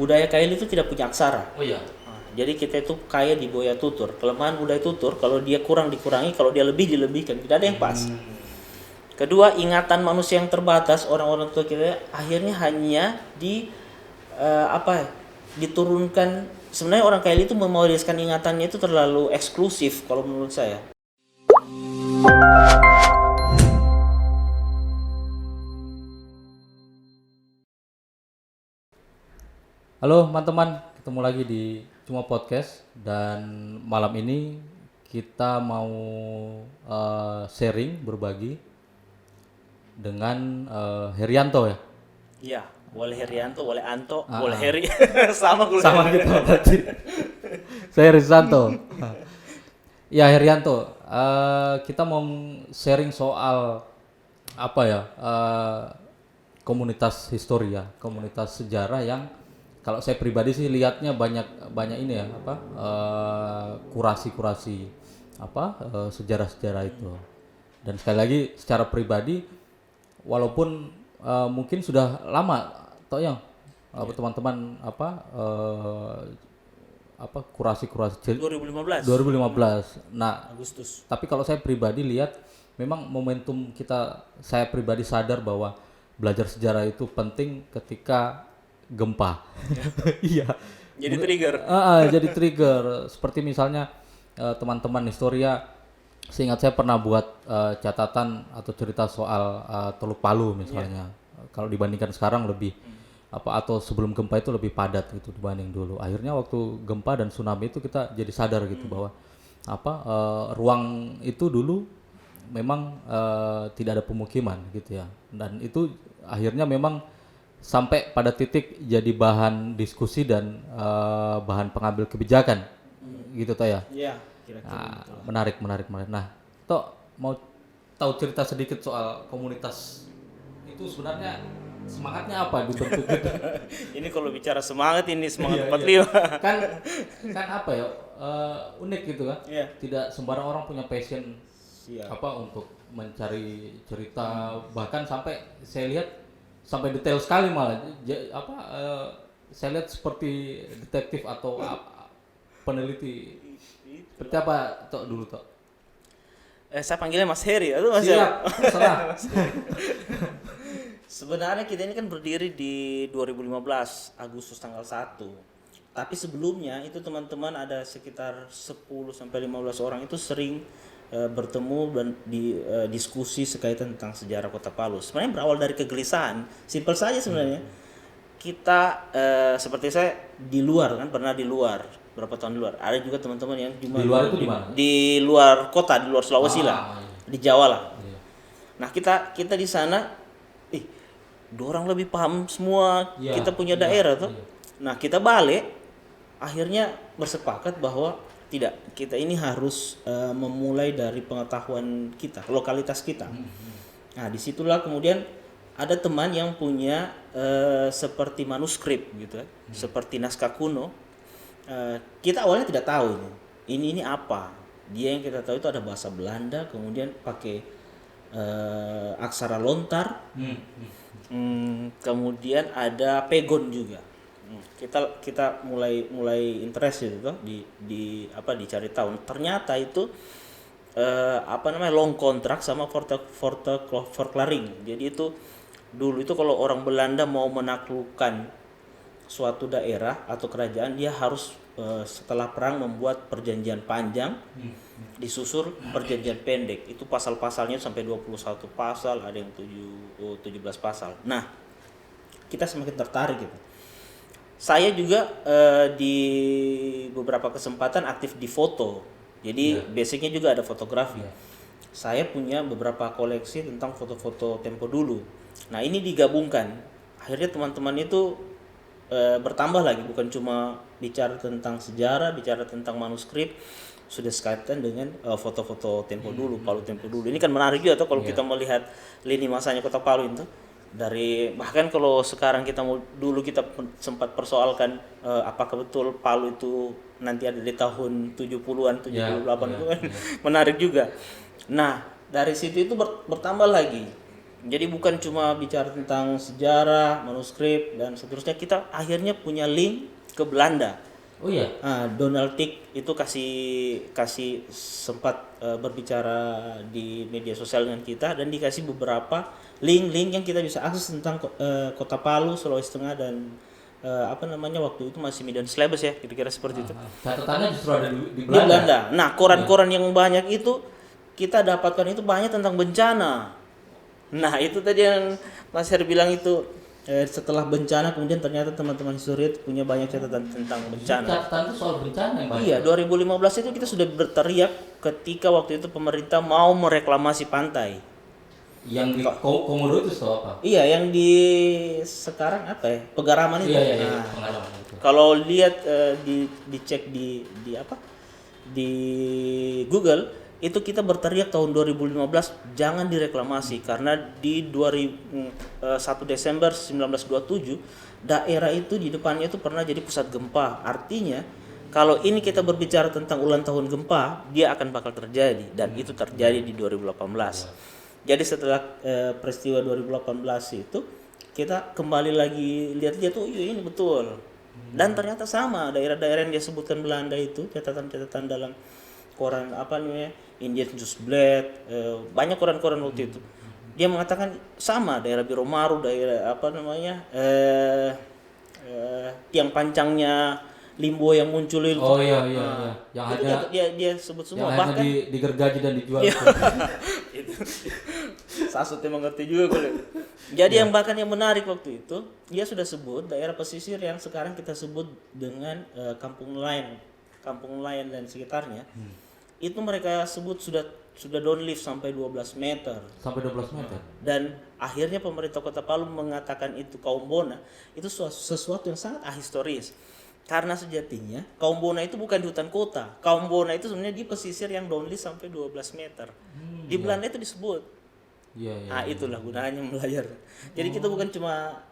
budaya Kaili itu tidak punya aksara. Oh iya. Jadi kita itu kaya di budaya tutur. Kelemahan budaya tutur, kalau dia kurang dikurangi, kalau dia lebih dilebihkan. Tidak ada yang pas. Kedua, ingatan manusia yang terbatas, orang-orang tua kita akhirnya hanya diturunkan. Sebenarnya orang Kaili itu mewariskan ingatannya itu terlalu eksklusif kalau menurut saya. Halo teman-teman, ketemu lagi di Cuma Podcast dan malam ini kita mau sharing, berbagi dengan Herianto ya. Iya, boleh Herianto, boleh Anto, boleh Heri. Sama Kita berarti. Saya Rizanto. Ya Herianto, kita mau sharing soal apa ya, komunitas historia, komunitas sejarah yang kalau saya pribadi sih lihatnya banyak ini ya, kurasi-kurasi sejarah-sejarah itu. Dan sekali lagi secara pribadi walaupun mungkin sudah lama toh yang teman-teman kurasi-kurasi 2015. 2015. Nah, Agustus. tapi kalau saya pribadi lihat memang momentum saya pribadi sadar bahwa belajar sejarah itu penting ketika gempa. Iya. Jadi trigger. Jadi trigger. Seperti misalnya teman-teman historia, seingat saya pernah buat catatan atau cerita soal Teluk Palu misalnya. Kalau dibandingkan sekarang lebih atau sebelum gempa itu lebih padat gitu dibanding dulu. Akhirnya waktu gempa dan tsunami itu kita jadi sadar gitu bahwa ruang itu dulu memang tidak ada pemukiman gitu ya. Dan itu akhirnya memang sampai pada titik jadi bahan diskusi dan bahan pengambil kebijakan gitu toh ya. Iya, kira-kira. Menarik. Nah, toh mau tahu cerita sedikit soal komunitas itu sebenarnya semangatnya apa dibentuk gitu? Ini kalau bicara semangat, ini semangat 45. kan apa ya, unik gitu kan. Iya. Tidak sembarang orang punya passion Siap. untuk mencari cerita, bahkan sampai saya lihat sampai detail sekali malah saya lihat seperti detektif atau peneliti. Seperti apa Tok dulu Tok? Saya panggilnya Mas Heri, atau Mas? Siap, salah. Sebenarnya kita ini kan berdiri di 2015 Agustus tanggal 1. Tapi sebelumnya itu teman-teman ada sekitar 10 sampai 15 orang itu sering bertemu dan diskusi sekaitan tentang sejarah Kota Palu. Sebenarnya berawal dari kegelisahan, simpel saja sebenarnya. Kita seperti saya di luar kan, pernah di luar berapa tahun di luar. Ada juga teman-teman yang cuma Di luar itu di mana? Di luar kota, di luar Sulawesi lah, di Jawa lah. Iya. Nah kita di sana, dorang lebih paham semua, kita punya daerah tuh. Nah kita balik, akhirnya bersepakat bahwa tidak, kita ini harus memulai dari pengetahuan kita, lokalitas kita. Nah disitulah kemudian ada teman yang punya seperti manuskrip gitu, seperti naskah kuno. Kita awalnya tidak tahu ini apa. Dia yang kita tahu itu ada bahasa Belanda, kemudian pakai aksara lontar. Kemudian ada pegon juga. Kita mulai interest itu toh dicari tahu. Ternyata itu long kontrak sama Forteclaring. Jadi itu dulu itu kalau orang Belanda mau menaklukkan suatu daerah atau kerajaan, dia harus setelah perang membuat perjanjian panjang, disusul perjanjian pendek. Itu pasal-pasalnya sampai 21 pasal, ada yang 17 pasal. Nah, kita semakin tertarik gitu. Saya juga di beberapa kesempatan aktif di foto. Jadi basicnya juga ada fotografi. Saya punya beberapa koleksi tentang foto-foto tempo dulu. Nah, ini digabungkan. Akhirnya teman-teman itu bertambah lagi, bukan cuma bicara tentang sejarah, bicara tentang manuskrip, sudah sekaitan dengan foto-foto tempo dulu, Palu tempo dulu. Ini kan menarik juga tuh kalau kita melihat lini masanya Kota Palu itu. Dari bahkan kalau sekarang dulu kita sempat persoalkan apakah betul Palu itu nanti ada di tahun 70-an, 78 itu kan menarik juga. Nah, dari situ itu bertambah lagi Jadi bukan cuma bicara tentang sejarah, manuskrip dan seterusnya, kita akhirnya punya link ke Belanda. Oh iya. Donald Tick itu kasih sempat berbicara di media sosial dengan kita dan dikasih beberapa link-link yang kita bisa akses tentang Kota Palu, Sulawesi Tengah dan waktu itu masih Medan Slabes ya, kira-kira seperti itu. Catatannya justru ada di Di Belanda. Belanda. Nah, koran-koran yang banyak itu kita dapatkan itu banyak tentang bencana. Nah, itu tadi yang Mas Her bilang itu setelah bencana kemudian ternyata teman-teman historia punya banyak catatan tentang bencana. Catatan itu soal bencana yang banyak. Iya, 2015 itu kita sudah berteriak ketika waktu itu pemerintah mau mereklamasi pantai. Yang di Komodo itu soal apa? Iya, yang di sekarang apa ya? Pegaraman itu. Iya, pengalaman itu. Kalau lihat dicek di Google itu kita berteriak tahun 2015 jangan direklamasi karena di 1 Desember 1927 daerah itu di depannya itu pernah jadi pusat gempa. Artinya kalau ini kita berbicara tentang ulang tahun gempa, dia akan bakal terjadi dan itu terjadi di 2018. Jadi setelah peristiwa 2018 itu kita kembali lagi lihat-lihat tuh iya ini betul. Dan ternyata sama daerah-daerah yang dia sebutkan Belanda itu catatan-catatan dalam koran Indian Newsblad, banyak koran-koran waktu itu. Dia mengatakan sama daerah Biromaru, daerah tiang pancangnya Limbo yang muncul itu. Oh iya. Yang itu ada dia sebut semua yang bahkan digergaji dan dijual. itu Sasut yang mengerti juga kali. Jadi yang bahkan yang menarik waktu itu dia sudah sebut daerah pesisir yang sekarang kita sebut dengan Kampung Nelayan dan sekitarnya. Itu mereka sebut sudah downlift sampai 12 meter. Sampai 12 meter. Dan akhirnya pemerintah Kota Palu mengatakan itu kaum Bona itu sesuatu yang sangat ahistoris. Karena sejatinya kaum Bona itu bukan di hutan kota. Kaum Bona itu sebenarnya di pesisir yang downlift sampai 12 meter. Di Belanda itu disebut. Iya. Itulah gunanya melayar. Jadi kita bukan cuma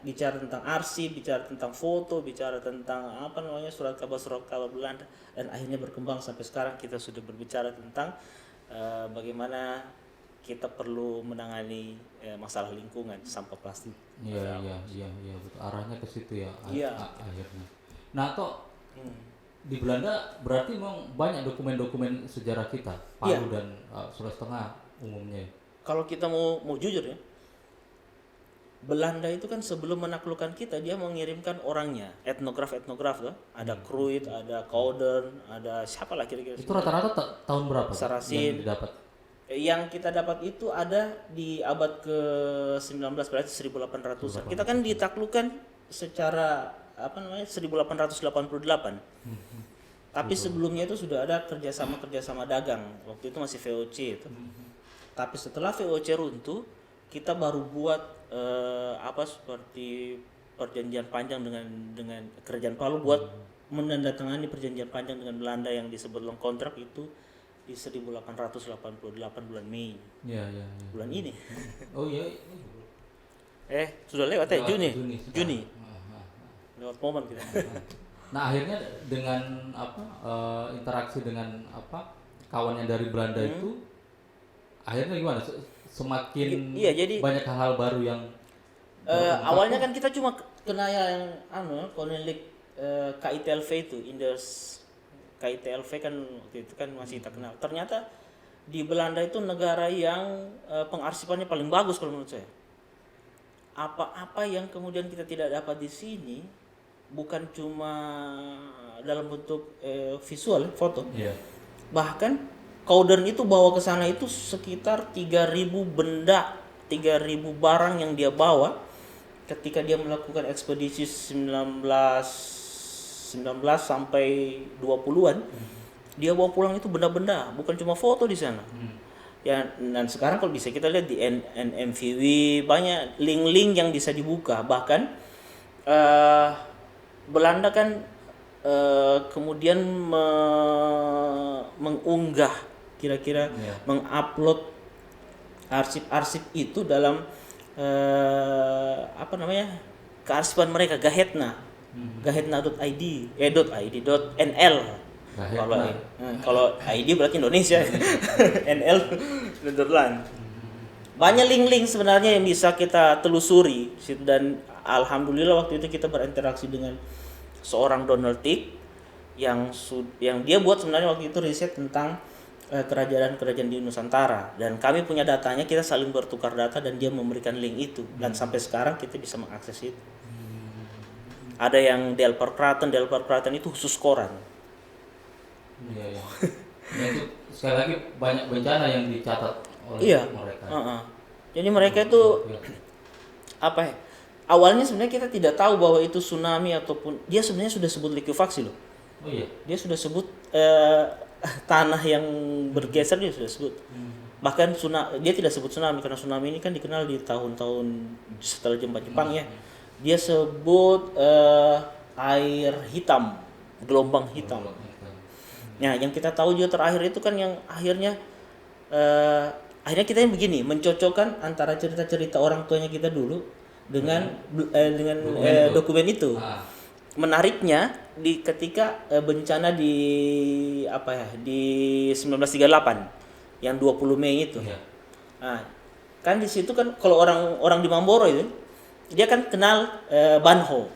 bicara tentang arsip, bicara tentang foto, bicara tentang surat kabar Belanda dan akhirnya berkembang sampai sekarang kita sudah berbicara tentang bagaimana kita perlu menangani masalah lingkungan, sampah plastik. Iya, betul. Arahnya ke situ ya. Iya. Akhirnya. Nah, di Belanda berarti memang banyak dokumen-dokumen sejarah kita, Palu dan Sulawesi Tengah umumnya. Kalau kita mau jujur ya, Belanda itu kan sebelum menaklukkan kita dia mengirimkan orangnya, etnograf tuh. Ada Kruit, ada Kaudern, ada siapa lah kira-kira. Itu rata-rata tahun berapa? Sarasin. Yang didapat? Yang kita dapat itu ada di abad ke-19 berarti 1800-an. Kita kan ditaklukkan secara 1888. Tapi sebelumnya itu sudah ada kerjasama dagang. Waktu itu masih VOC itu. Tapi setelah VOC runtuh, kita baru buat seperti perjanjian panjang dengan Kerajaan Palu buat menandatangani perjanjian panjang dengan Belanda yang disebut long kontrak itu di 1888 bulan Mei. Iya. Bulan ini. Oh iya. Sudah lewat ya Juni. Lewat momen kita. Nah, akhirnya dengan interaksi dengan kawannya dari Belanda itu akhirnya gimana? Semakin jadi banyak hal-hal baru yang awalnya kan kita cuma kena yang Kolonialik KITLV itu Inders KITLV kan waktu itu kan masih tak kenal. Ternyata di Belanda itu negara yang pengarsipannya paling bagus kalau menurut saya. Apa-apa yang kemudian kita tidak dapat di sini bukan cuma dalam bentuk visual foto. Yeah. Bahkan Kaudern itu bawa ke sana itu sekitar 3.000 benda, 3.000 barang yang dia bawa ketika dia melakukan ekspedisi 19 sampai 20-an. Dia bawa pulang itu benda-benda, bukan cuma foto di sana. Ya, dan sekarang kalau bisa kita lihat di NMVW banyak link-link yang bisa dibuka. Bahkan Belanda kan kemudian mengunggah kira-kira mengupload arsip-arsip itu dalam kearsipan mereka Gahetna, gahetna.id, .nl. Kalau ID berarti Indonesia, NL Netherlands. Banyak link-link sebenarnya yang bisa kita telusuri dan alhamdulillah waktu itu kita berinteraksi dengan seorang Donald Tick yang dia buat sebenarnya waktu itu riset tentang kerajaan-kerajaan di Nusantara, dan kami punya datanya, kita saling bertukar data dan dia memberikan link itu, dan sampai sekarang kita bisa mengakses itu. Ada yang Delpar Kraton itu khusus koran. Iya, iya. Nah, itu sekali lagi banyak bencana yang dicatat oleh Iya. mereka. Jadi mereka itu apa ya? Awalnya sebenarnya kita tidak tahu bahwa itu tsunami ataupun dia sebenarnya sudah sebut likuifaksi loh. Oh iya. Dia sudah sebut tanah yang bergeser, dia sudah sebut. Bahkan dia tidak sebut tsunami karena tsunami ini kan dikenal di tahun-tahun setelah Jepang ya. Dia sebut air hitam, gelombang hitam. Nah, yang kita tahu juga terakhir itu kan yang akhirnya kita yang begini, mencocokkan antara cerita-cerita orang tuanya kita dulu dengan dokumen itu. Menariknya ketika bencana di di 1938 yang 20 Mei itu. Nah, kan di situ kan kalau orang di Mamboro itu dia kan kenal Banho.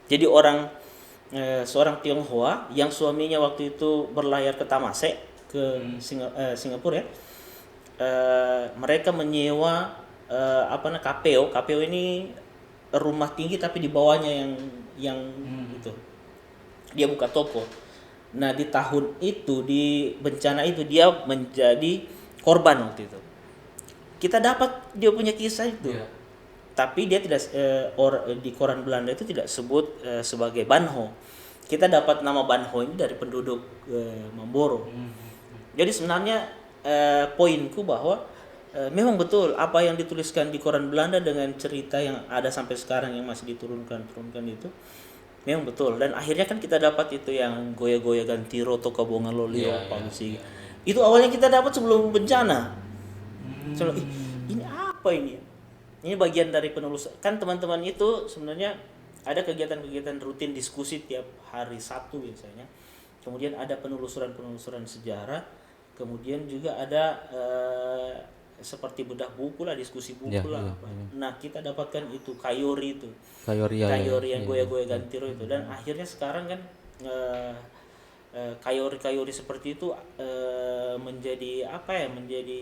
Jadi seorang Tionghoa yang suaminya waktu itu berlayar ke Tamase ke Singapura ya. Mereka menyewa KPO. KPO ini rumah tinggi tapi di bawahnya yang itu. Dia buka toko. Nah, di tahun itu di bencana itu dia menjadi korban waktu itu. Kita dapat dia punya kisah itu. Yeah. Tapi dia tidak di koran Belanda itu tidak sebut sebagai Banho. Kita dapat nama Banho ini dari penduduk Mamboro. Jadi sebenarnya poinku bahwa memang betul apa yang dituliskan di koran Belanda dengan cerita yang ada sampai sekarang yang masih diturunkan itu memang betul. Dan akhirnya kan kita dapat itu yang Goya-Goya Gantiro, Tokabonga Lolio, Palusi. Itu awalnya kita dapat sebelum bencana. Ini apa ini? Ini bagian dari penelusuran. Kan teman-teman itu sebenarnya ada kegiatan-kegiatan rutin diskusi tiap hari Sabtu biasanya. Kemudian ada penelusuran sejarah. Kemudian juga ada seperti bedah buku lah, diskusi buku lah. Nah, kita dapatkan itu Kayori yang Goya-Goya Gantiro itu, dan akhirnya sekarang kan Kayori seperti itu menjadi menjadi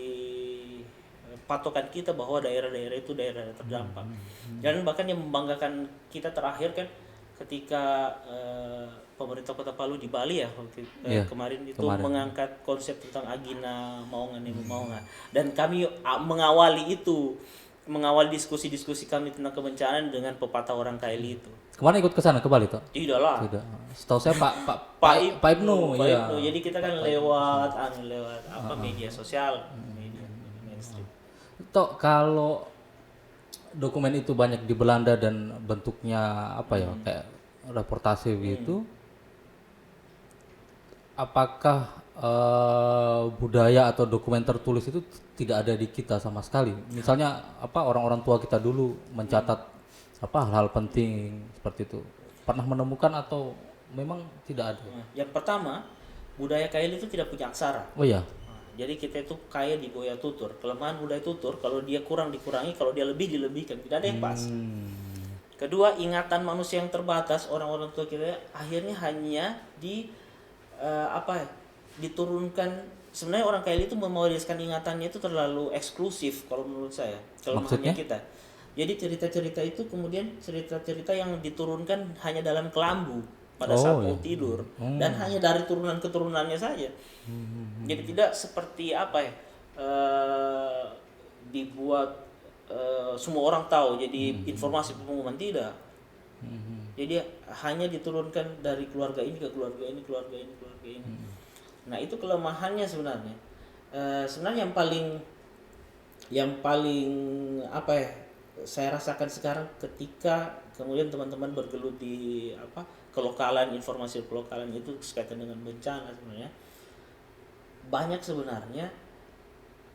patokan kita bahwa daerah-daerah itu daerah terdampak. Dan bahkan yang membanggakan kita terakhir kan ketika pemerintah Kota Palu di Bali ya kemarin mengangkat konsep tentang Agina Maungan Ibu Maungan, dan kami mengawali diskusi-diskusi kami tentang kebencanaan dengan pepatah orang Kaili itu. Kemarin ikut ke sana ke Bali toh? Tidak lah. Setahu saya Pak Ibnu. Jadi kita kan lewat media sosial, media mainstream. Toh kalau dokumen itu banyak di Belanda dan bentuknya kayak reportase gitu. Apakah budaya atau dokumen tertulis itu tidak ada di kita sama sekali? Misalnya orang-orang tua kita dulu mencatat hal-hal penting seperti itu. Pernah menemukan atau memang tidak ada? Yang pertama, budaya Kaili itu tidak punya aksara. Oh iya. Jadi kita itu kaya di budaya tutur. Kelemahan budaya tutur, kalau dia kurang dikurangi, kalau dia lebih dilebihkan. Tidak ada yang pas. Kedua, ingatan manusia yang terbatas, orang-orang tua kita akhirnya hanya diturunkan. Sebenarnya orang Kaili itu mewariskan ingatannya itu terlalu eksklusif kalau menurut saya. Kelemahannya kita. Jadi cerita-cerita itu kemudian cerita-cerita yang diturunkan hanya dalam kelambu pada saat mau tidur, dan hanya dari turunan keturunannya saja. Jadi tidak seperti dibuat semua orang tahu jadi informasi pengumuman, tidak. Jadi hanya diturunkan dari keluarga ini ke keluarga ini. Nah, itu kelemahannya sebenarnya. Sebenarnya yang paling saya rasakan sekarang ketika kemudian teman-teman bergelut di kelokalan, informasi kelokalan itu sekaitan dengan bencana, sebenarnya banyak sebenarnya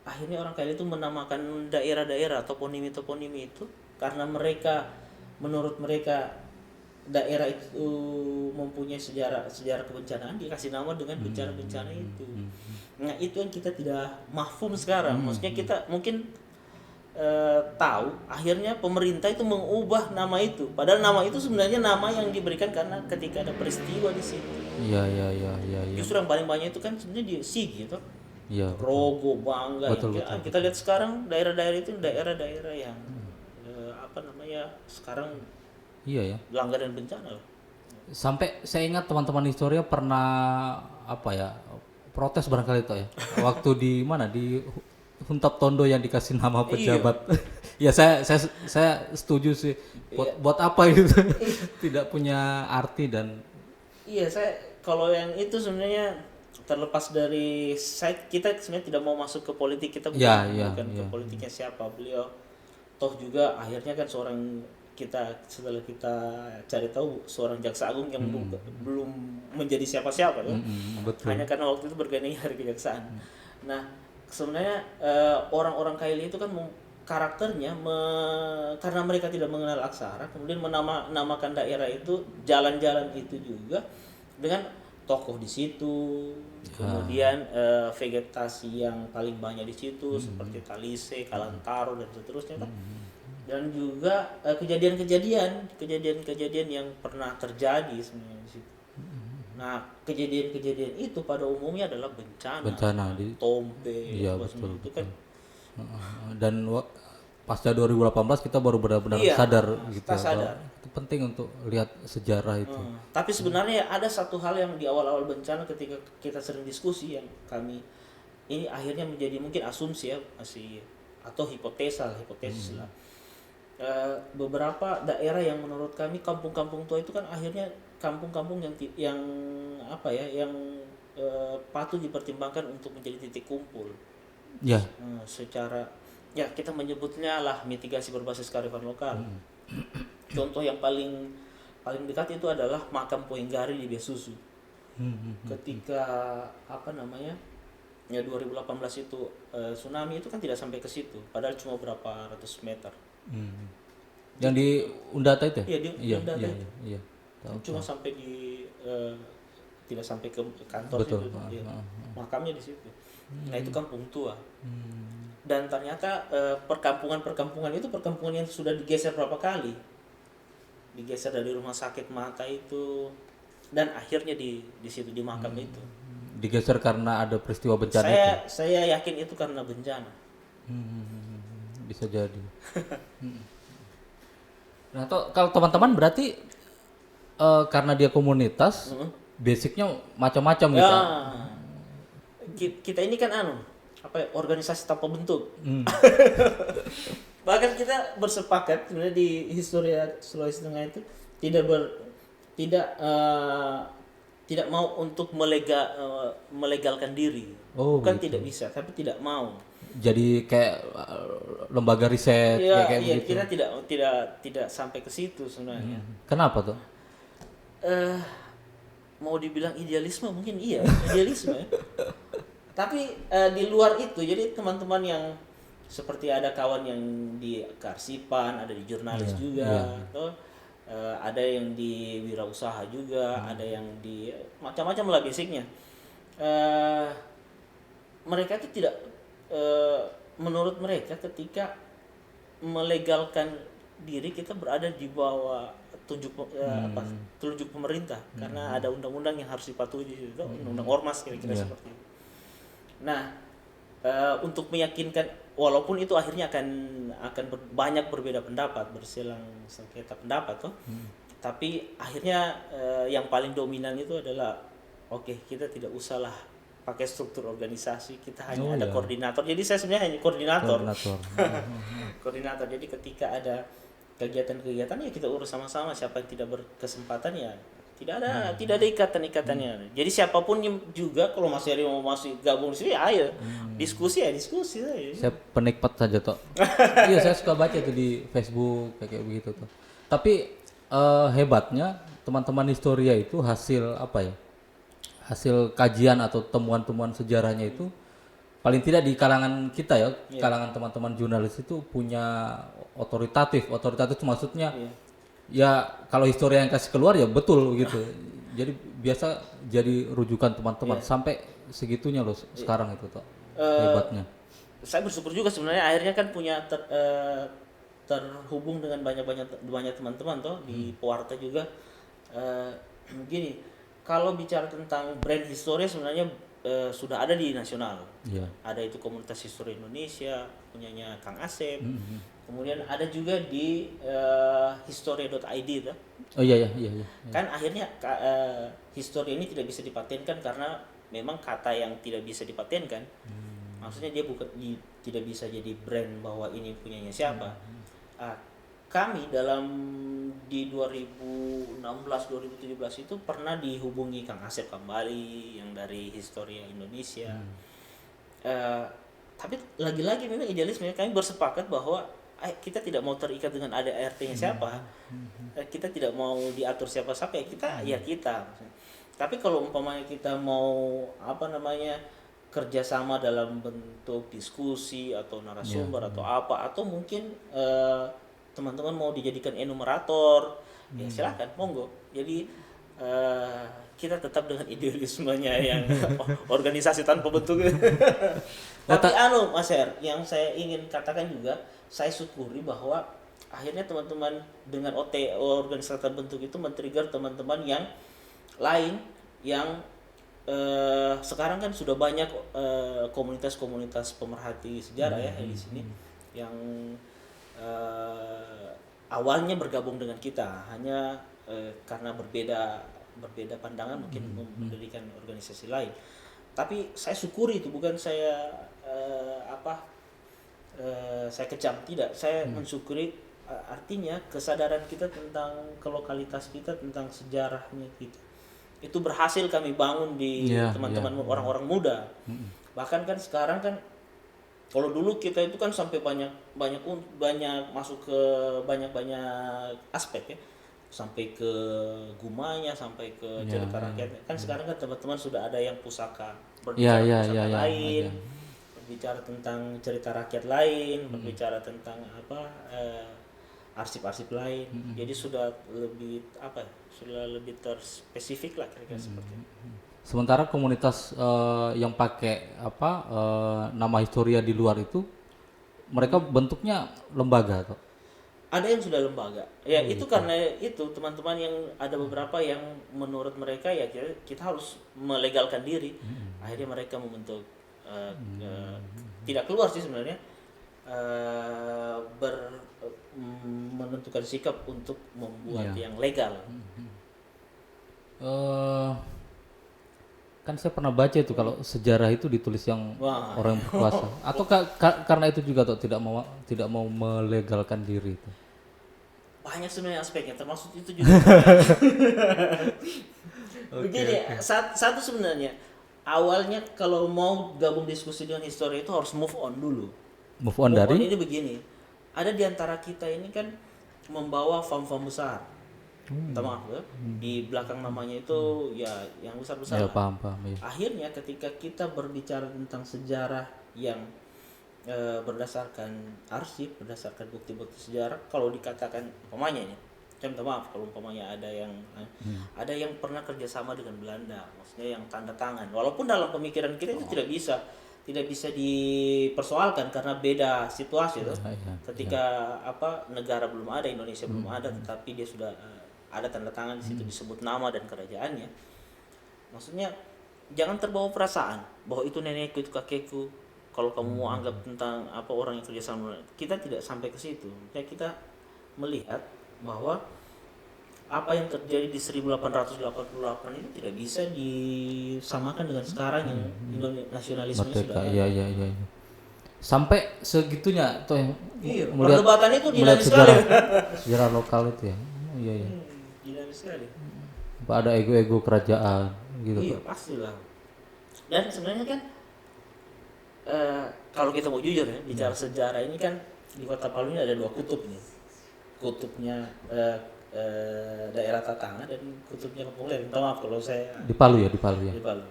akhirnya orang Kaili itu menamakan daerah-daerah, toponimi itu karena menurut mereka daerah itu mempunyai sejarah kebencanaan, dikasih nama dengan bencana-bencana itu. Nah, itu yang kita tidak mahfum sekarang. Maksudnya kita mungkin tahu, akhirnya pemerintah itu mengubah nama itu. Padahal nama itu sebenarnya nama yang diberikan karena ketika ada peristiwa di situ. Iya, iya, iya, iya, iya. Justru yang paling banyak itu kan sebenarnya di Sigi gitu. Iya, Rogo, Bangga. Betul, yang kita lihat sekarang daerah-daerah itu daerah-daerah yang apa namanya sekarang iya ya. langganan bencana lah. Sampai saya ingat teman-teman Historia pernah apa ya protes barangkali itu ya. Waktu di mana di Huntap Tondo yang dikasih nama pejabat. Ya saya setuju sih. Buat apa itu? Tidak punya arti dan Iya, saya kalau yang itu sebenarnya terlepas dari kita sebenarnya tidak mau masuk ke politik, kita bukan ke politiknya siapa beliau. Toh juga akhirnya kan setelah kita cari tahu seorang jaksa agung yang belum menjadi siapa-siapa kan. betul. Hanya karena waktu itu bergandeng hari kejaksaan. Nah, sebenarnya orang-orang Kaili itu kan karakternya karena mereka tidak mengenal aksara, kemudian menamakan daerah itu, jalan-jalan itu juga dengan tokoh di situ, kemudian vegetasi yang paling banyak di situ seperti Talise, Kalantaro dan seterusnya kan. Dan juga kejadian-kejadian yang pernah terjadi sebenarnya di situ. Nah, kejadian-kejadian itu pada umumnya adalah bencana di Tompe, iya, betul, itu kan. Dan pasca 2018 kita baru benar-benar sadar gitu. Sadar. Itu penting untuk lihat sejarah itu. Tapi sebenarnya ada satu hal yang di awal-awal bencana ketika kita sering diskusi yang kami ini akhirnya menjadi mungkin asumsi ya masih atau hipotesis lah. Beberapa daerah yang menurut kami kampung-kampung tua itu kan akhirnya kampung-kampung yang apa ya yang patut dipertimbangkan untuk menjadi titik kumpul. Ya. Secara ya kita menyebutnya lah mitigasi berbasis kearifan lokal. Contoh yang paling dekat itu adalah makam Poenggari di Besusu. Ketika apa namanya ya 2018 itu tsunami itu kan tidak sampai ke situ, padahal cuma berapa ratus meter. Yang di Undata itu? Iya, di Undata itu. Iya. Cuma sampai di tidak sampai ke kantor. Betul. Situ. Makamnya di situ. Nah, itu kampung tua. Dan ternyata perkampungan itu perkampungan yang sudah digeser berapa kali. Digeser dari rumah sakit mata itu dan akhirnya di situ di makam itu. Digeser karena ada peristiwa bencana itu. Saya yakin itu karena bencana. Bisa jadi. Nah, kalau teman-teman berarti karena dia komunitas, basicnya macam-macam ya, gitu. Kita ini kan organisasi tanpa bentuk. Bahkan kita bersepakat sebenarnya di Historia Sulawesi Tengah itu tidak mau untuk melegalkan diri. Bukan gitu. Tidak bisa, tapi tidak mau. Jadi kayak lembaga riset kayak begitu. Kita tidak sampai ke situ sebenarnya. Kenapa tuh? Mau dibilang idealisme mungkin idealisme ya. Tapi di luar itu, jadi teman-teman yang seperti ada kawan yang di kearsipan, ada di jurnalis juga, ada yang di wirausaha juga, ada yang di macam-macam lah basicnya. Mereka itu tidak, menurut mereka ketika melegalkan diri kita berada di bawah telunjuk pemerintah, karena ada undang-undang yang harus dipatuhi di situ, undang-undang ormas kira-kira seperti itu. Nah, untuk meyakinkan, walaupun itu akhirnya akan banyak berbeda pendapat, berselang sengketa pendapat toh, tapi akhirnya yang paling dominan itu adalah kita tidak usahlah pakai struktur organisasi, kita hanya ada koordinator. Jadi saya sebenarnya hanya koordinator. Koordinator. Jadi ketika ada kegiatan-kegiatan ya kita urus sama-sama. Siapa yang tidak berkesempatan ya tidak ada ikatan-ikatannya. Jadi siapapun juga kalau masih gabung di sini, ayo diskusi saja. Saya penikmat saja toh. Iya, saya suka baca itu di Facebook kayak begitu tuh. Tapi hebatnya teman-teman Historia itu hasil kajian atau temuan-temuan sejarahnya itu paling tidak di kalangan kita ya, kalangan teman-teman jurnalis itu punya otoritatif itu maksudnya ya kalau Historia yang kasih keluar ya betul gitu. Jadi biasa jadi rujukan teman-teman sampai segitunya loh sekarang itu toh. Hebatnya. saya bersyukur juga sebenarnya akhirnya kan punya terhubung dengan banyak teman-teman toh di Pewarta juga. Eh, Gini, kalau bicara tentang brand histori sebenarnya sudah ada di nasional. Iya. Ada itu komunitas histori Indonesia punyanya Kang Asep. Kemudian ada juga di history.id tuh. Oh iya, iya, iya, iya. Kan akhirnya history ini tidak bisa dipatenkan karena memang kata yang tidak bisa dipatenkan. Maksudnya dia tidak bisa jadi brand bahwa ini punyanya siapa. Kami di 2016-2017 itu pernah dihubungi Kang Asep kembali yang dari Historia Indonesia. Tapi lagi-lagi memang idealisme kami bersepakat bahwa kita tidak mau terikat dengan ADART-nya siapa. Kita tidak mau diatur siapa-siapa, ya kita. Tapi kalau umpamanya kita mau kerjasama dalam bentuk diskusi atau narasumber atau apa, atau mungkin teman-teman mau dijadikan enumerator, ya silakan, monggo. Jadi kita tetap dengan idealismenya yang organisasi tanpa bentuk. Tapi Mas Her, yang saya ingin katakan juga, saya syukuri bahwa akhirnya teman-teman dengan organisasi tanpa bentuk itu men-trigger teman-teman yang lain yang sekarang kan sudah banyak komunitas-komunitas pemerhati sejarah ya di sini yang awalnya bergabung dengan kita hanya karena berbeda pandangan mungkin mendirikan organisasi lain. Tapi saya syukuri itu, bukan saya saya kecam, tidak. Saya mensyukuri, artinya kesadaran kita tentang kelokalitas kita, tentang sejarahnya kita, itu berhasil kami bangun di teman-teman orang-orang muda. Bahkan kan sekarang kan, kalau dulu kita itu kan sampai banyak masuk ke banyak aspek ya, sampai ke gumanya, sampai ke cerita rakyat. Kan sekarang kan teman-teman sudah ada yang pusaka, berbicara lain, berbicara tentang cerita rakyat lain, berbicara tentang arsip-arsip lain. Jadi sudah lebih terspesifik lah kira-kira seperti itu. Sementara komunitas yang pakai nama Historia di luar itu, mereka bentuknya lembaga atau? Ada yang sudah lembaga. Ya itu karena itu teman-teman yang ada beberapa yang menurut mereka ya kita harus melegalkan diri. Akhirnya mereka membentuk tidak keluar sih sebenarnya, menentukan sikap untuk membuat yang legal. Kan saya pernah baca itu kalau sejarah itu ditulis yang orang berkuasa, atau karena itu juga tuh tidak mau melegalkan diri itu. Banyak sebenarnya aspeknya, termasuk itu juga. Begini, satu sebenarnya awalnya kalau mau gabung diskusi dengan histori itu harus move on dulu. Move on dari? Ini begini, ada di antara kita ini kan membawa farm besar. Minta maaf ya, di belakang namanya itu ya yang besar-besar. Ya, paham, ya. Akhirnya ketika kita berbicara tentang sejarah yang berdasarkan arsip, berdasarkan bukti-bukti sejarah, kalau dikatakan umpamanya ya, saya minta maaf kalau umpamanya ada yang pernah kerjasama dengan Belanda, maksudnya yang tanda tangan, walaupun dalam pemikiran kita itu tidak bisa dipersoalkan karena beda situasi tuh. Ketika negara belum ada, Indonesia belum ada, tetapi dia sudah ada tanda tangan di situ, disebut nama dan kerajaannya. Maksudnya jangan terbawa perasaan bahwa itu nenekku, itu kakekku. Kalau kamu mau anggap tentang orang yang kerjasama, kita tidak sampai ke situ. Kita melihat bahwa apa yang terjadi di 1888 itu tidak bisa disamakan dengan sekarang yang nasionalisme sudah ada. Iya. Sampai segitunya tuh yang perdebatan itu dinamis sekali. Sejarah lokal itu ya. Iya. Dinamis sekali. Ada ego-ego kerajaan gitu. Iya, pastilah. Dan sebenarnya kan kalau kita mau jujur ya, bicara sejarah ini kan di Kota Palu ini ada dua kutub nih. Kutubnya daerah Tatangan dan kutubnya Kampung Ler. Minta maaf kalau saya di Palu ya. Di Palu.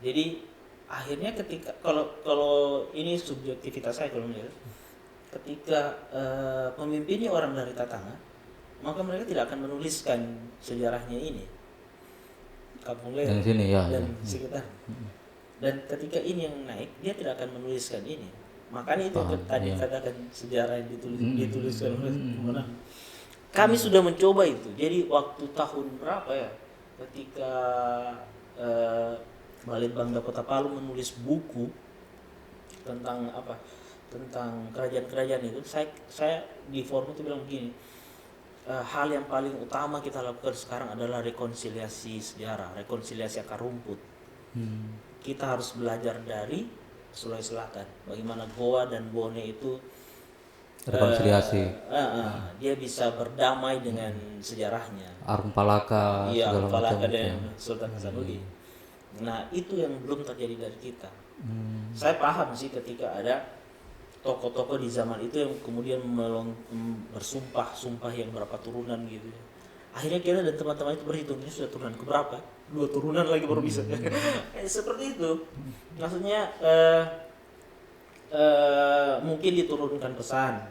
Jadi akhirnya ketika kalau ini subjektivitas saya kalau melihat, ketika pemimpinnya orang dari Tatangan, maka mereka tidak akan menuliskan sejarahnya ini Kampung Ler dan sekitar. Dan ketika ini yang naik, dia tidak akan menuliskan ini. Makanya itu Paham, tadi iya. katakan sejarah yang dituliskan oleh mana. Kami sudah mencoba itu. Jadi waktu tahun berapa ya? Ketika eh, Balitbangda Kota Palu menulis buku tentang apa? Tentang kerajaan-kerajaan itu, saya di forum itu bilang begini, hal yang paling utama kita lakukan sekarang adalah rekonsiliasi sejarah, rekonsiliasi akar rumput. Kita harus belajar dari Sulawesi Selatan, bagaimana Goa dan Bone itu Rekonsiliasi. dia bisa berdamai dengan sejarahnya. Arum Palaka Iya, segala macam Palaka gitu ya. dan Sultan Hasanuddin. Nah, itu yang belum terjadi dari kita. Saya paham sih ketika ada tokoh-tokoh di zaman itu yang kemudian bersumpah yang berapa turunan gitu. Akhirnya kita dan teman-teman itu berhitung ini sudah turunan keberapa? 2 turunan lagi baru bisa. Seperti itu. Maksudnya mungkin diturunkan pesan,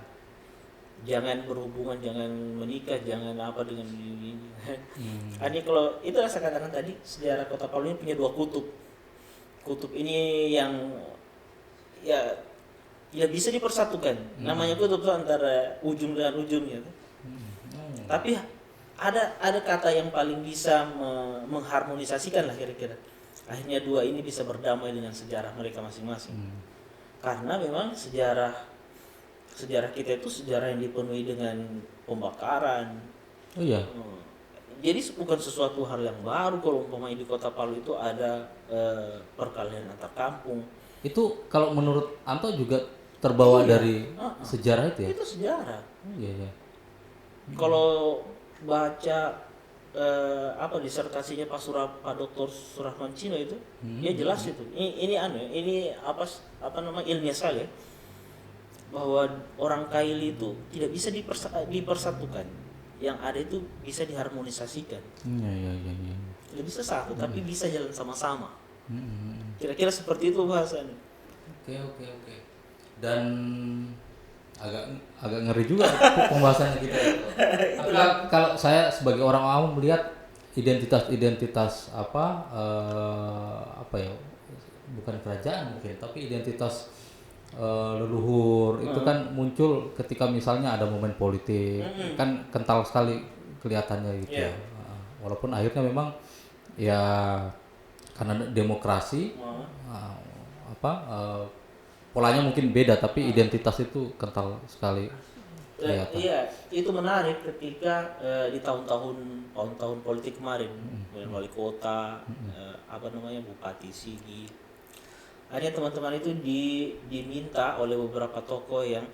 jangan berhubungan, jangan menikah, jangan apa dengan ini. Ini kalau itu saya katakan tadi, sejarah Kota Palu ini punya 2 kutub. Kutub ini yang ya bisa dipersatukan. Namanya kutub itu antara ujung dengan ujung gitu. Tapi ada kata yang paling bisa mengharmonisasikan lah kira-kira. Akhirnya 2 ini bisa berdamai dengan sejarah mereka masing-masing. Karena memang sejarah kita itu sejarah yang dipenuhi dengan pembakaran. Oh iya. Jadi bukan sesuatu hal yang baru kalau umpamanya di Kota Palu itu ada perkelahian antar kampung. Itu kalau menurut Anto juga terbawa dari sejarah itu ya? Itu sejarah. Iya, iya. Kalau baca disertasinya Pak Dr. Surahman Cino itu, dia jelas itu. Ini apa namanya ilmiah sekali ya. Bahwa orang Kaili itu tidak bisa dipersatukan. Yang ada itu bisa diharmonisasikan. Iya. Tidak bisa satu, tapi bisa jalan sama-sama. Kira-kira seperti itu bahasanya. Oke. Dan agak ngeri juga pembahasannya kita. Kalau saya sebagai orang awam melihat identitas apa ya, bukan kerajaan mungkin, tapi identitas leluhur itu kan muncul ketika misalnya ada momen politik, kan kental sekali kelihatannya gitu. Yeah. Walaupun akhirnya memang ya karena demokrasi polanya mungkin beda, tapi identitas itu kental sekali kelihatan. Iya, itu menarik ketika di tahun-tahun politik kemarin, wali kota, Bupati Sigi. Akhirnya teman-teman itu diminta oleh beberapa tokoh yang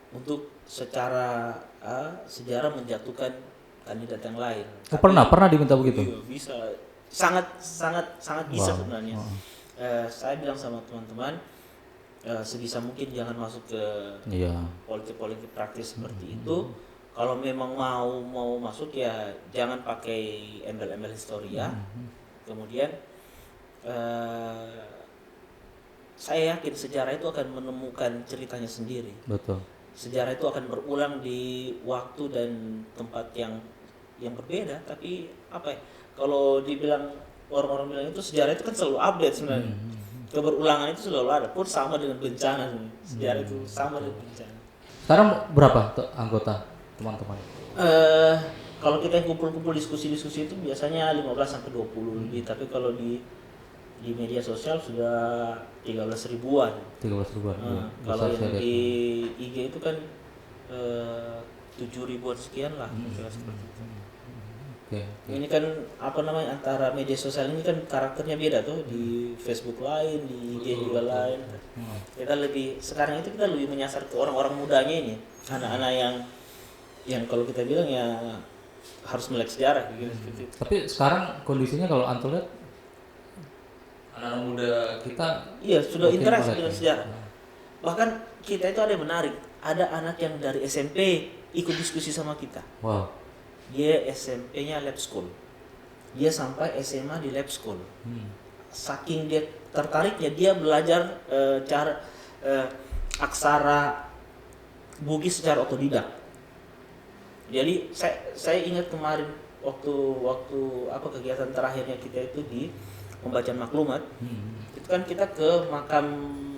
untuk secara sejarah menjatuhkan kandidat yang lain. Pernah diminta begitu? Iya, bisa, sangat bisa sebenarnya. Saya bilang sama teman-teman, sebisa mungkin jangan masuk ke politik praktis seperti itu. Kalau memang mau masuk ya jangan pakai embel-embel historia. Kemudian saya yakin sejarah itu akan menemukan ceritanya sendiri. Betul. Sejarah itu akan berulang di waktu dan tempat yang berbeda. Tapi kalau dibilang orang-orang bilang itu sejarah itu kan selalu update sebenarnya. Keberulangan itu selalu ada, pun sama dengan bencana. Sejarah itu sama dengan bencana. Sekarang berapa anggota teman-teman? Kalau kita yang kumpul-kumpul diskusi-diskusi itu biasanya 15 sampai 20 lebih, tapi kalau di media sosial sudah 13 ribuan. 13 ribuan. Kalau yang di IG itu kan 7 ribuan sekian lah, seperti itu. Okay. Ini kan antara media sosial ini kan karakternya beda tuh, di Facebook lain, di IG juga lain. Sekarang itu kita lebih menyasar ke orang-orang mudanya ini, anak-anak yang kalau kita bilang ya harus melek sejarah gitu. Tapi sekarang kondisinya kalau Anto lihat anak muda kita sudah interaksi dengan sejarah. Bahkan kita itu ada yang menarik, ada anak yang dari SMP ikut diskusi sama kita. Wow. Dia SMP-nya lab school, dia sampai SMA di lab school. Saking dia tertariknya, dia belajar cara aksara Bugis secara otodidak. Jadi saya ingat kemarin waktu kegiatan terakhirnya kita itu di pembacaan maklumat, itu kan kita ke makam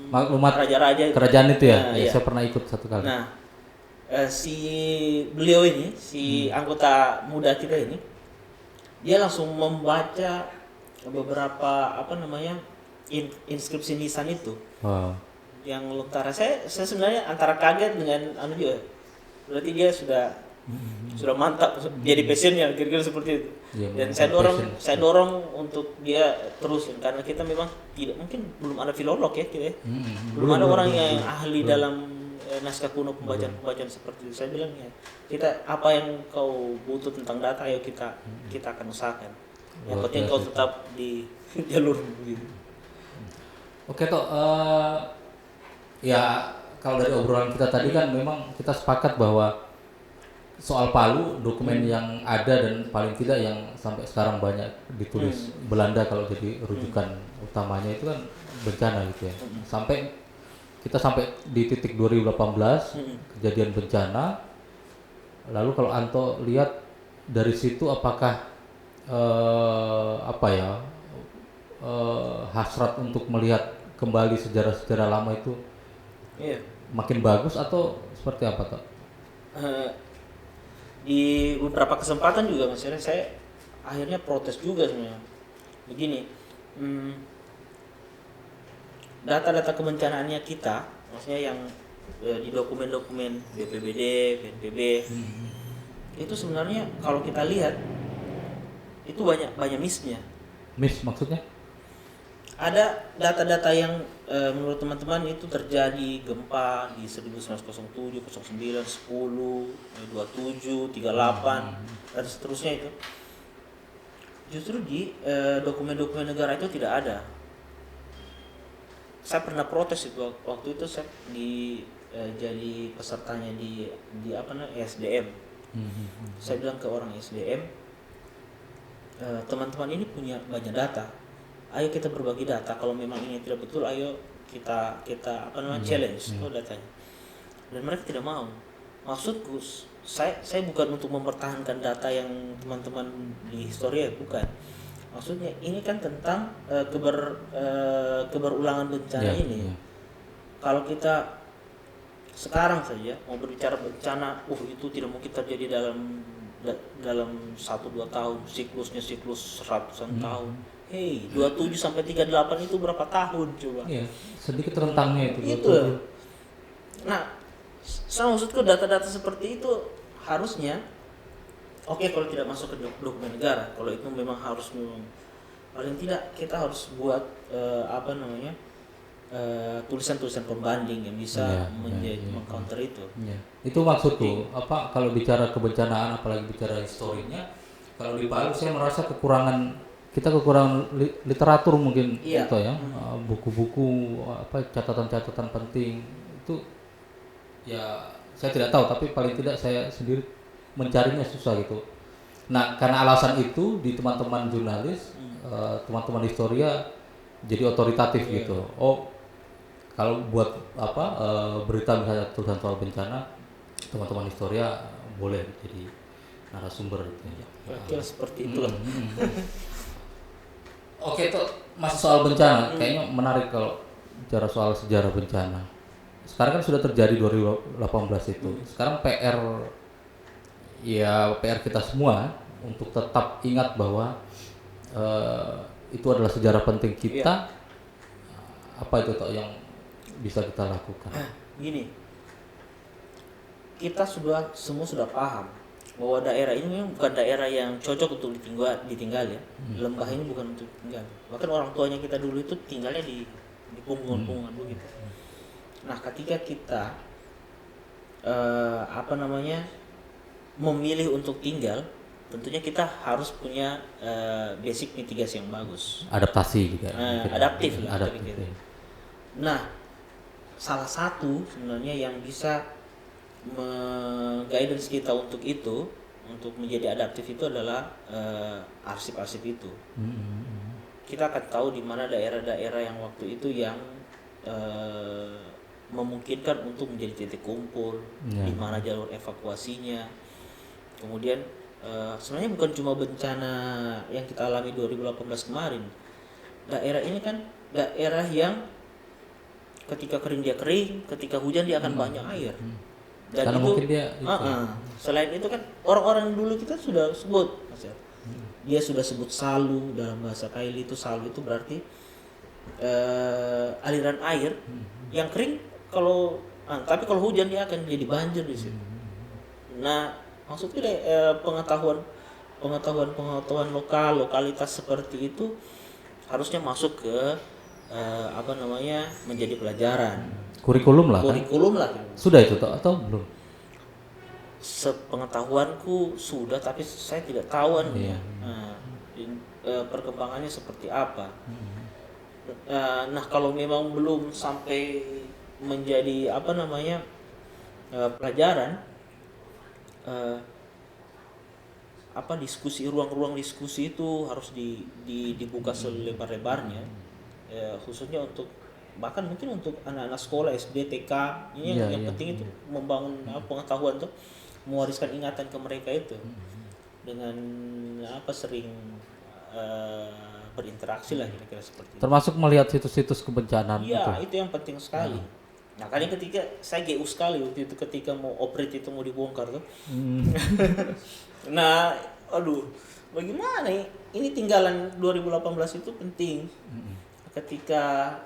maklumat raja-raja itu. kerajaan itu ya. Nah, Ya, iya. saya pernah ikut satu kali. Nah, si beliau ini, si anggota muda kita ini, dia langsung membaca beberapa inskripsi nisan itu Wow. yang lontar. Saya sebenarnya antara kaget dengan anu juga. Berarti dia sudah mantap jadi passionnya kira-kira seperti itu. Iya, Dan passion. saya dorong untuk dia terus karena kita memang tidak mungkin belum ada filolog ya kita ya. Belum ada orang yang ahli dalam naskah kuno pembacaan seperti itu. Saya bilang ya, kita apa yang kau butuh tentang data ayo kita akan usahakan. Yang penting kau tetap di jalur begitu. Oke toh, ya kalau dari obrolan kita tadi kan memang kita sepakat bahwa soal Palu dokumen yang ada dan paling tidak yang sampai sekarang banyak ditulis Belanda kalau jadi rujukan utamanya itu kan bencana gitu ya. Sampai di titik 2018 kejadian bencana. Lalu kalau Anto lihat dari situ apakah hasrat untuk melihat kembali sejarah-sejarah lama itu Iya. makin bagus atau seperti apa toh? Di beberapa kesempatan juga maksudnya saya akhirnya protes juga sebenarnya. Begini, data-data kebencanaannya kita, maksudnya yang di dokumen-dokumen BPBD, BNPB, itu sebenarnya kalau kita lihat itu banyak missnya. Miss maksudnya? Ada data-data yang menurut teman-teman itu terjadi gempa di 1907, 09, 10, 27, 38 dan seterusnya itu. Justru di dokumen-dokumen negara itu tidak ada. Saya pernah protes itu waktu itu saya jadi pesertanya di SDM. Saya bilang ke orang SDM, teman-teman ini punya banyak data. Ayo kita berbagi data. Kalau memang ini tidak betul, ayo kita challenge datanya. Dan mereka tidak mau. Maksudku, saya bukan untuk mempertahankan data yang teman-teman di Historia, bukan. Maksudnya ini kan tentang keberulangan bencana ini. Kalau kita sekarang saja mau berbicara bencana, itu tidak mungkin terjadi dalam 1-2 tahun, siklusnya siklus ratusan tahun. 27 sampai 38 itu berapa tahun coba? Iya, sedikit rentangnya itu. Itu. Nah, saya maksudku data-data seperti itu harusnya kalau tidak masuk ke dokumen negara, kalau itu memang harus paling tidak kita harus buat tulisan-tulisan pembanding yang bisa meng-counter itu. Ya. Itu maksudku, kalau bicara kebencanaan apalagi bicara historinya, kalau di Palu saya merasa kekurangan literatur mungkin itu ya, buku-buku catatan-catatan penting itu ya saya tidak tahu, tapi paling tidak saya sendiri mencarinya susah gitu. Nah, karena alasan itu di teman-teman jurnalis, teman-teman historia jadi otoritatif gitu. Kalau buat berita misalnya tulisan soal bencana, teman-teman historia boleh jadi narasumber gitu ya. Kira seperti itulah. Oke, itu masih soal bencana, kayaknya menarik kalau bicara soal sejarah bencana. Sekarang kan sudah terjadi 2018 itu. Sekarang PR kita semua untuk tetap ingat bahwa itu adalah sejarah penting kita. Apa itu toh yang bisa kita lakukan? Gini, kita semua sudah paham bahwa daerah ini memang bukan daerah yang cocok untuk ditinggal ya. Lembah ini bukan untuk tinggal. Bahkan orang tuanya kita dulu itu tinggalnya di punggungan begitu. Nah, ketika kita memilih untuk tinggal, tentunya kita harus punya basic mitigasi yang bagus. Adaptasi juga. Adaptif lah. Adaptif. Nah, salah satu sebenarnya yang bisa guidance kita untuk menjadi adaptif itu adalah arsip-arsip itu. Kita akan tahu di mana daerah-daerah yang waktu itu yang memungkinkan untuk menjadi titik kumpul, di mana jalur evakuasinya. Kemudian sebenarnya bukan cuma bencana yang kita alami 2018 kemarin. Daerah ini kan daerah yang ketika kering dia kering, ketika hujan dia akan banyak air. Dan Karena itu mungkin dia selain itu kan orang-orang dulu kita sudah sebut, Mas ya. Dia sudah sebut salu dalam bahasa Kaili. Itu salu itu berarti aliran air yang kering tapi kalau hujan dia akan jadi banjir di situ. Nah, maksudnya pengetahuan lokalitas seperti itu harusnya masuk ke menjadi pelajaran. kurikulum lah kan? Kurikulum lah. Sudah itu atau belum? Sepengetahuanku sudah, tapi saya tidak tahu perkembangannya seperti apa. Nah, kalau memang belum sampai menjadi pelajaran, ruang-ruang diskusi itu harus dibuka selebar-lebarnya, khususnya untuk bahkan mungkin untuk anak-anak sekolah SD, TK. Ini yang penting itu membangun pengetahuan tuh, mewariskan ingatan ke mereka itu dengan sering berinteraksi lah, kira-kira seperti itu. Termasuk melihat situs-situs kebencanaan Iya, itu yang penting sekali. Nah, kali ketika saya GU sekali waktu itu ketika mau operate itu mau dibongkar tuh. Nah, aduh, bagaimana ini tinggalan 2018 itu penting. Ketika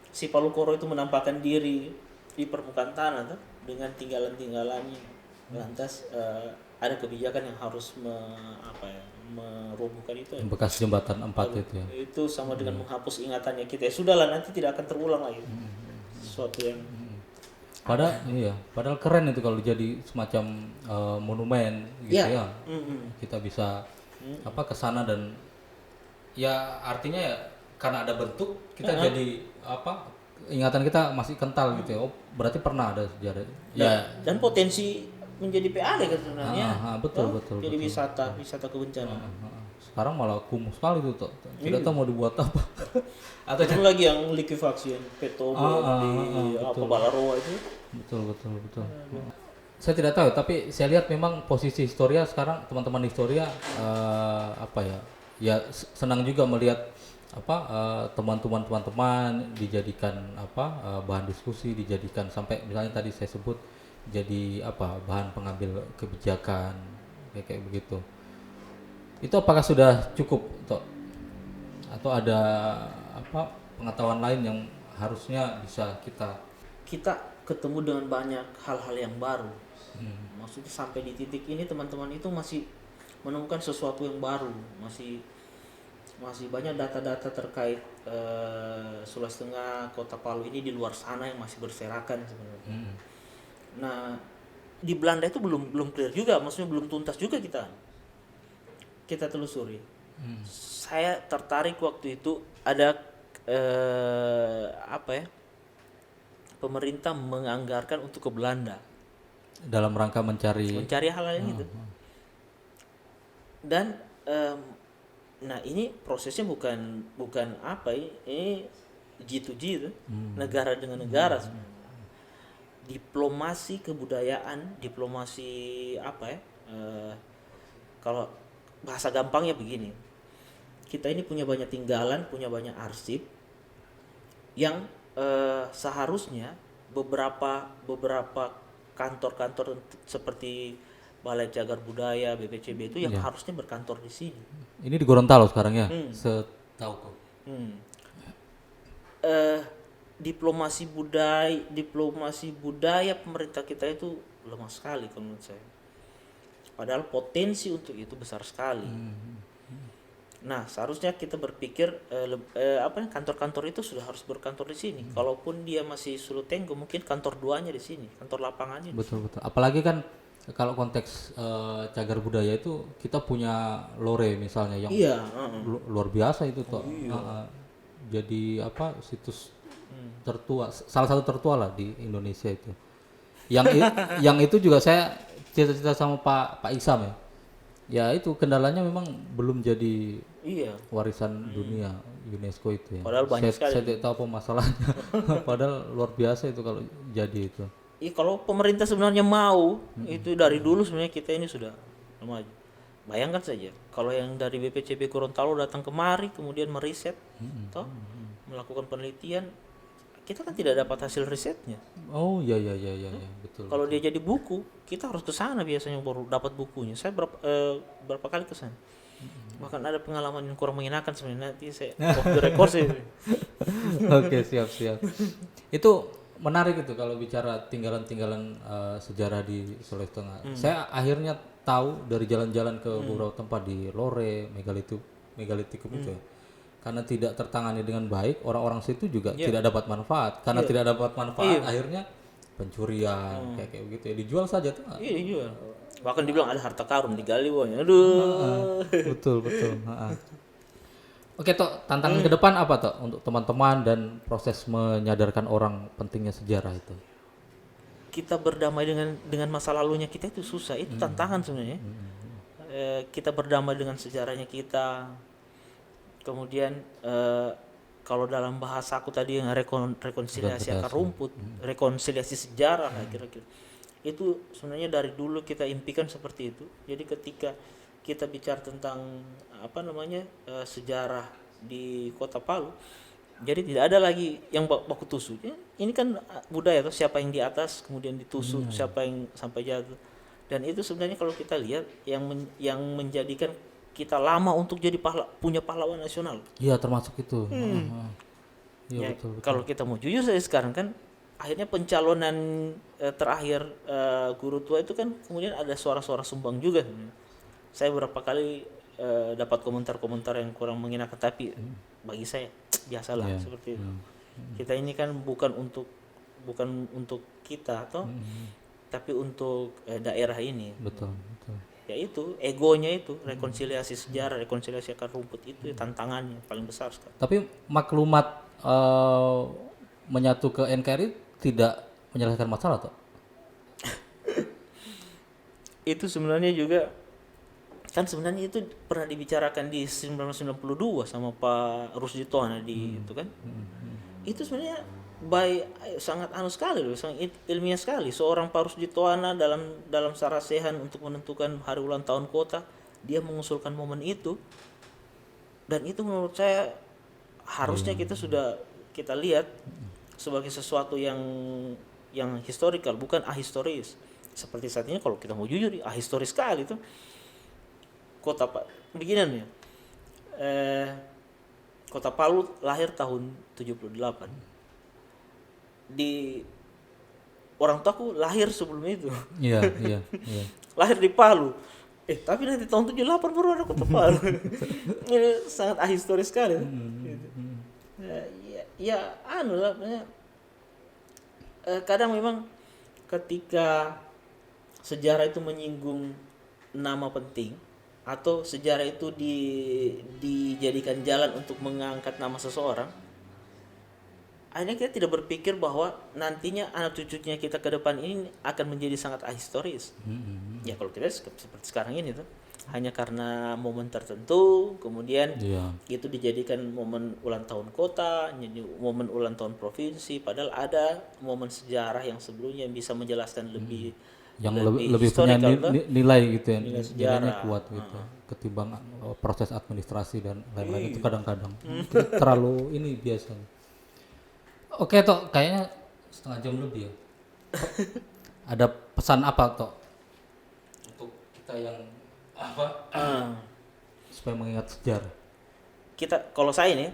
si Palu Koro itu menampakkan diri di permukaan tanah tuh, dengan tinggalan-tinggalannya. Lantas ada kebijakan yang harus merobohkan itu. bekas jembatan 4 itu ya. Itu sama dengan menghapus ingatannya kita. Ya sudahlah, nanti tidak akan terulang lagi. Sesuatu yang Padahal keren itu kalau jadi semacam monumen gitu ya. Kita bisa ke sana dan ya artinya ya karena ada bentuk kita jadi ingatan kita masih kental gitu ya. Oh, berarti pernah ada sejarah. Dan potensi menjadi PAD kan sebenarnya. Betul. Jadi wisata kebencanaan. Sekarang malah kumuh sekali itu tuh. Tidak tahu mau dibuat apa. Atau itu lagi yang likuifaksi yang Petobo di Balaroa itu. Betul. Saya tidak tahu, tapi saya lihat memang posisi Historia sekarang, teman-teman Historia senang juga melihat teman-teman dijadikan bahan diskusi, dijadikan sampai misalnya tadi saya sebut jadi bahan pengambil kebijakan kayak begitu. Itu apakah sudah cukup atau ada pengetahuan lain yang harusnya bisa kita ketemu dengan banyak hal-hal yang baru. Maksudnya sampai di titik ini teman-teman itu masih menemukan sesuatu yang baru, masih banyak data-data terkait Sulawesi Tengah, Kota Palu ini di luar sana yang masih berserakan sebenarnya. Nah, di Belanda itu belum clear juga, maksudnya belum tuntas juga kita telusuri. Saya tertarik waktu itu ada pemerintah menganggarkan untuk ke Belanda dalam rangka mencari hal-hal yang itu. Dan nah ini prosesnya bukan ini G2G itu, negara dengan negara sebenarnya. Diplomasi kebudayaan, kalau bahasa gampangnya begini, kita ini punya banyak tinggalan, punya banyak arsip yang seharusnya beberapa kantor-kantor seperti Balai Cagar Budaya, BPCB itu yang harusnya berkantor di sini. Ini di Gorontalo sekarang ya, setauku. Diplomasi budaya pemerintah kita itu lemah sekali kalau menurut saya. Padahal potensi untuk itu besar sekali. Nah, seharusnya kita berpikir kantor-kantor itu sudah harus berkantor di sini. Kalaupun dia masih Sulutenggo, mungkin kantor duanya di sini, kantor lapangannya. Betul. Apalagi kan kalau konteks cagar budaya itu kita punya lore misalnya yang luar biasa itu toh. Jadi situs tertua, salah satu tertua lah di Indonesia itu. Yang itu juga saya cerita sama Pak Isam ya. Ya itu kendalanya memang belum jadi warisan dunia UNESCO itu ya. Padahal banyak sekali. Saya tidak tahu apa masalahnya. Padahal luar biasa itu kalau jadi itu. Kalau pemerintah sebenarnya mau, itu dari dulu sebenarnya kita ini sudah maju. Bayangkan saja kalau yang dari BPCB Gorontalo datang kemari kemudian meriset, melakukan penelitian, kita kan tidak dapat hasil risetnya. Oh iya betul. Kalau dia jadi buku, kita harus ke sana biasanya baru dapat bukunya. Saya berapa kali ke sana. Bahkan ada pengalaman yang kurang mengenakan sebenarnya, nanti saya off the record sih. Oke, siap. Itu menarik itu kalau bicara tinggalan-tinggalan sejarah di Sulawesi Tengah. Saya akhirnya tahu dari jalan-jalan ke beberapa tempat di Lore, Megalitikum itu ya. Karena tidak tertangani dengan baik, orang-orang situ juga tidak dapat manfaat. Karena tidak dapat manfaat, akhirnya pencurian kayak begitu ya. Dijual saja tuh. Iya, dijual. Bahkan dibilang ada harta karun digali uangnya. Aduh. Betul. Oke, Tok, tantangan ke depan apa, Tok, untuk teman-teman dan proses menyadarkan orang pentingnya sejarah itu? Kita berdamai dengan masa lalunya kita itu susah, itu tantangan sebenarnya. Kita berdamai dengan sejarahnya kita. Kemudian kalau dalam bahasa aku tadi yang rekonsiliasi akar rumput, rekonsiliasi sejarah kira-kira. Itu sebenarnya dari dulu kita impikan seperti itu. Jadi ketika kita bicara tentang sejarah di Kota Palu, jadi tidak ada lagi yang baku tusuk. Ini kan budaya tuh, siapa yang di atas kemudian ditusuk, siapa yang sampai jatuh. Dan itu sebenarnya kalau kita lihat yang menjadikan kita lama untuk jadi punya pahlawan nasional. Iya, termasuk itu. Iya, betul. Kalau kita mau jujur saya sekarang kan akhirnya pencalonan terakhir guru tua itu kan kemudian ada suara-suara sumbang juga. Saya beberapa kali dapat komentar-komentar yang kurang mengenakan, tapi bagi saya biasalah seperti itu. Kita ini kan bukan untuk kita tapi untuk daerah ini. Betul. Ya itu egonya itu, rekonsiliasi sejarah, rekonsiliasi akar rumput itu tantangannya paling besar sekali. Tapi maklumat menyatu ke NKRI tidak menyelesaikan masalah, toh? Itu sebenarnya juga kan sebenarnya itu pernah dibicarakan di 1992 sama Pak Rusdi Toana di itu kan. Itu sebenarnya sangat sekali loh, sangat ilmiah sekali. Seorang Pak Rusdi Toana dalam sarasehan untuk menentukan hari ulang tahun kota, dia mengusulkan momen itu. Dan itu menurut saya harusnya kita lihat sebagai sesuatu yang historical, bukan ahistoris. Seperti saat ini kalau kita mau jujur, ahistoris sekali itu. Kota beginian ya. Kota Palu lahir tahun 78. Di orang tuaku lahir sebelum itu. Iya. Lahir di Palu. Tapi nanti tahun 78 baru ada Kota Palu. Ini sangat ahistoris sekali. Kadang memang ketika sejarah itu menyinggung nama penting atau sejarah itu dijadikan jalan untuk mengangkat nama seseorang, akhirnya kita tidak berpikir bahwa nantinya anak cucunya kita ke depan ini akan menjadi sangat ahistoris. Ya kalau kita seperti sekarang ini tuh hanya karena momen tertentu, kemudian itu dijadikan momen ulang tahun kota, jadi momen ulang tahun provinsi, padahal ada momen sejarah yang sebelumnya yang bisa menjelaskan lebih punya nilai gitu ya, nilainya kuat gitu ketimbang proses administrasi dan lain-lain. Itu kadang-kadang terlalu ini biasanya. Oke, Tok, kayaknya setengah jam lebih ya. Ada pesan apa, Tok, untuk kita yang supaya mengingat sejarah? Kalau saya ini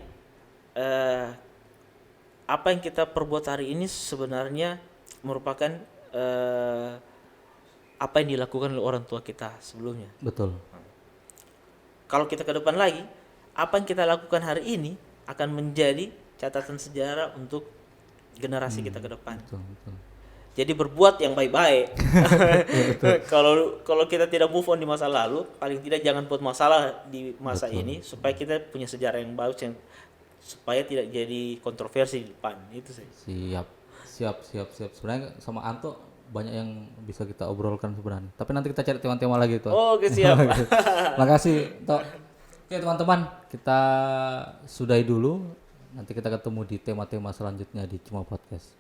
apa yang kita perbuat hari ini sebenarnya merupakan apa yang dilakukan oleh orang tua kita sebelumnya. Betul. Kalau kita ke depan lagi, apa yang kita lakukan hari ini akan menjadi catatan sejarah untuk generasi kita ke depan. Betul. Jadi berbuat yang baik-baik. Kalau kita tidak move on di masa lalu, paling tidak jangan buat masalah di masa ini supaya kita punya sejarah yang bagus supaya tidak jadi kontroversi di depan. Itu sih. Siap. Sebenarnya sama Anto banyak yang bisa kita obrolkan sebenarnya. Tapi nanti kita cari tema-tema lagi tuh. Oke, siap. Makasih, Tok. Oke, teman-teman, kita sudahi dulu. Nanti kita ketemu di tema-tema selanjutnya di Cuma Podcast.